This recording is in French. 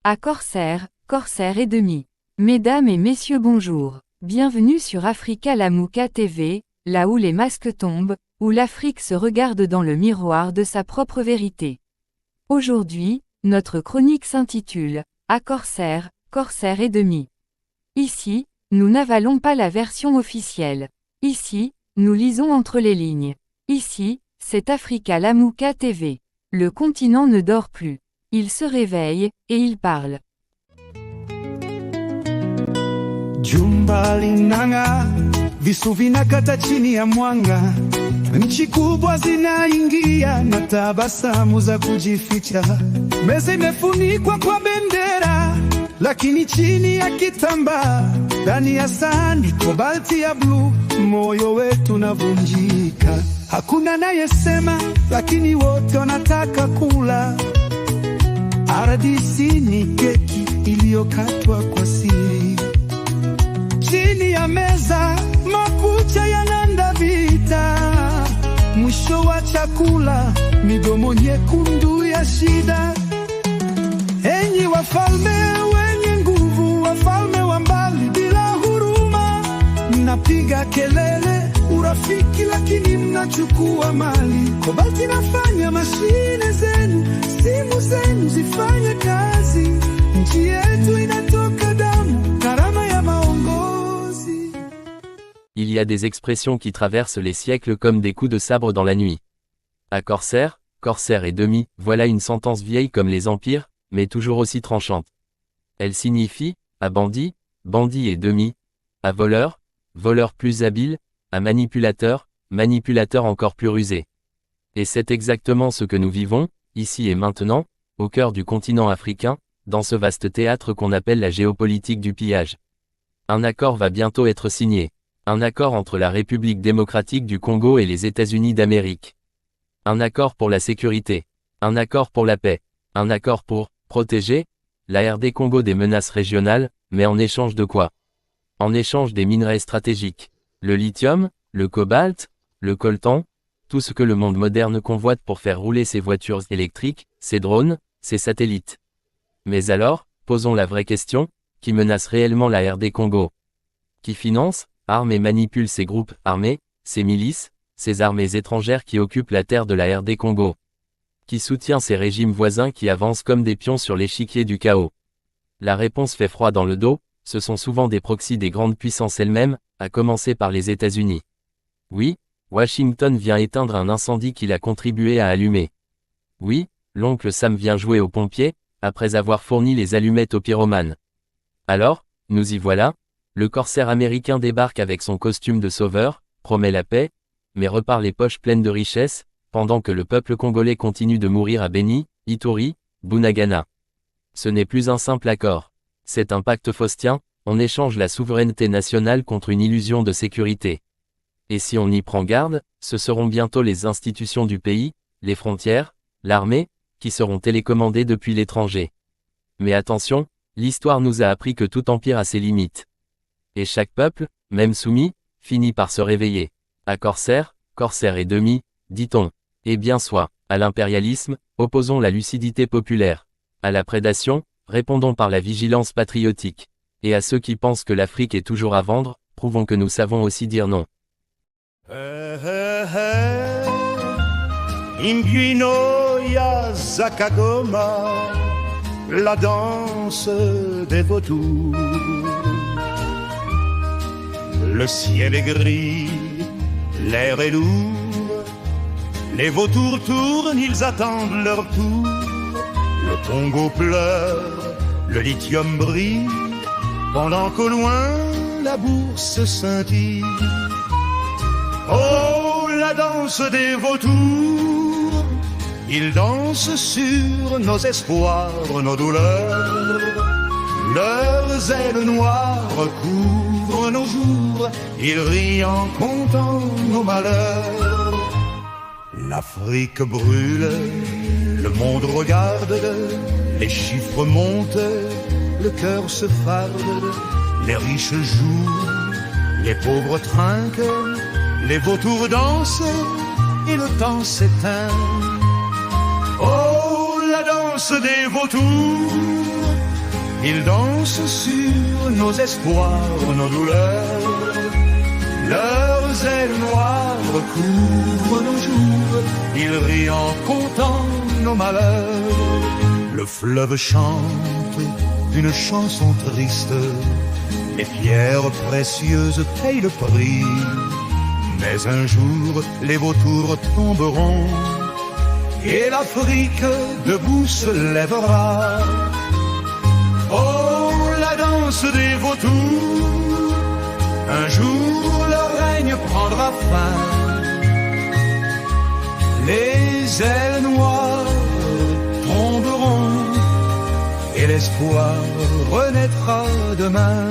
À Corsair, Corsair et demi. Mesdames et messieurs bonjour. Bienvenue sur Africa La Mouka TV, là où les masques tombent, où l'Afrique se regarde dans le miroir de sa propre vérité. Aujourd'hui, notre chronique s'intitule « À Corsair, Corsair et demi ». Ici, nous n'avalons pas la version officielle. Ici, nous lisons entre les lignes. Ici, c'est Africa La Mouka TV. Le continent ne dort plus. Il se réveille, et il parle. Jumba linang'aa, visu vinakata chini ya mwanga, nchi kubwa zinaingia na tabasamu za kujificha. Meza imefunikwa kwa bendera, lakini chini ya kitambaa, ndani ya sahani kobalti ya blue, moyo wetu unavunjika. Hakuna anayesema, lakini wote wanataka kula. Paradisi ni keki iliyokatwa kwa siri. Chini ya meza makucha yananda vita. Mwisho wa chakula midomo nyekundu ya shida. Enyi wafalme wenye nguvu, wafalme wa mbali bila huruma, mnapiga kelele urafiki lakini mnachukua mali. Kobalti nafanya mashine zenu, simu zenu zifanye kazi. Nchi yetu inatoka damu, karama ya maongozi. Il y a des expressions qui traversent les siècles comme des coups de sabre dans la nuit. À Corsair, Corsair et demi, voilà une sentence vieille comme les empires, mais toujours aussi tranchante. Elle signifie, à bandit, bandit et demi, à voleur, voleur plus habile, à manipulateur, manipulateur encore plus rusé. Et c'est exactement ce que nous vivons, ici et maintenant, au cœur du continent africain, dans ce vaste théâtre qu'on appelle la géopolitique du pillage. Un accord va bientôt être signé. Un accord entre la République démocratique du Congo et les États-Unis d'Amérique. Un accord pour la sécurité. Un accord pour la paix. Un accord pour protéger la RD Congo des menaces régionales, mais en échange de quoi? En échange des minerais stratégiques. Le lithium, le cobalt, le coltan, tout ce que le monde moderne convoite pour faire rouler ses voitures électriques, ses drones, ses satellites. Mais alors, posons la vraie question, qui menace réellement la RD Congo? Qui finance, arme et manipule ces groupes armés, ces milices, ces armées étrangères qui occupent la terre de la RD Congo? Qui soutient ces régimes voisins qui avancent comme des pions sur l'échiquier du chaos? La réponse fait froid dans le dos, ce sont souvent des proxys des grandes puissances elles-mêmes, à commencer par les États-Unis. Oui, Washington vient éteindre un incendie qu'il a contribué à allumer. Oui, l'oncle Sam vient jouer aux pompiers, après avoir fourni les allumettes aux pyromanes. Alors, nous y voilà, le corsaire américain débarque avec son costume de sauveur, promet la paix, mais repart les poches pleines de richesses, pendant que le peuple congolais continue de mourir à Beni, Ituri, Bunagana. Ce n'est plus un simple accord. C'est un pacte faustien, on échange la souveraineté nationale contre une illusion de sécurité. Et si on y prend garde, ce seront bientôt les institutions du pays, les frontières, l'armée, qui seront télécommandées depuis l'étranger. Mais attention, l'histoire nous a appris que tout empire a ses limites. Et chaque peuple, même soumis, finit par se réveiller. À Corsair, Corsair et demi, dit-on. Eh bien soit, à l'impérialisme, opposons la lucidité populaire. À la prédation, répondons par la vigilance patriotique. Et à ceux qui pensent que l'Afrique est toujours à vendre, prouvons que nous savons aussi dire non. Impinoya Zakagoma, la danse des vautours. Le ciel est gris, l'air est lourd, les vautours tournent, ils attendent leur tour. Le Congo pleure, le lithium brille, pendant qu'au loin la bourse scintille. Oh, la danse des vautours, ils dansent sur nos espoirs, nos douleurs. Leurs ailes noires recouvrent nos jours, ils rient en comptant nos malheurs. L'Afrique brûle, le monde regarde, les chiffres montent, le cœur se farde. Les riches jouent, les pauvres trinquent, les vautours dansent et le temps s'éteint. Oh, la danse des vautours, Ils dansent sur nos espoirs, nos douleurs. Leurs ailes noires couvrent nos jours. Ils rient en comptant nos malheurs. Le fleuve chante une chanson triste. Les pierres précieuses payent le prix. Mais un jour, les vautours tomberont et l'Afrique debout se lèvera. Oh, la danse des vautours, un jour le règne prendra fin. Les ailes noires tomberont et l'espoir renaîtra demain.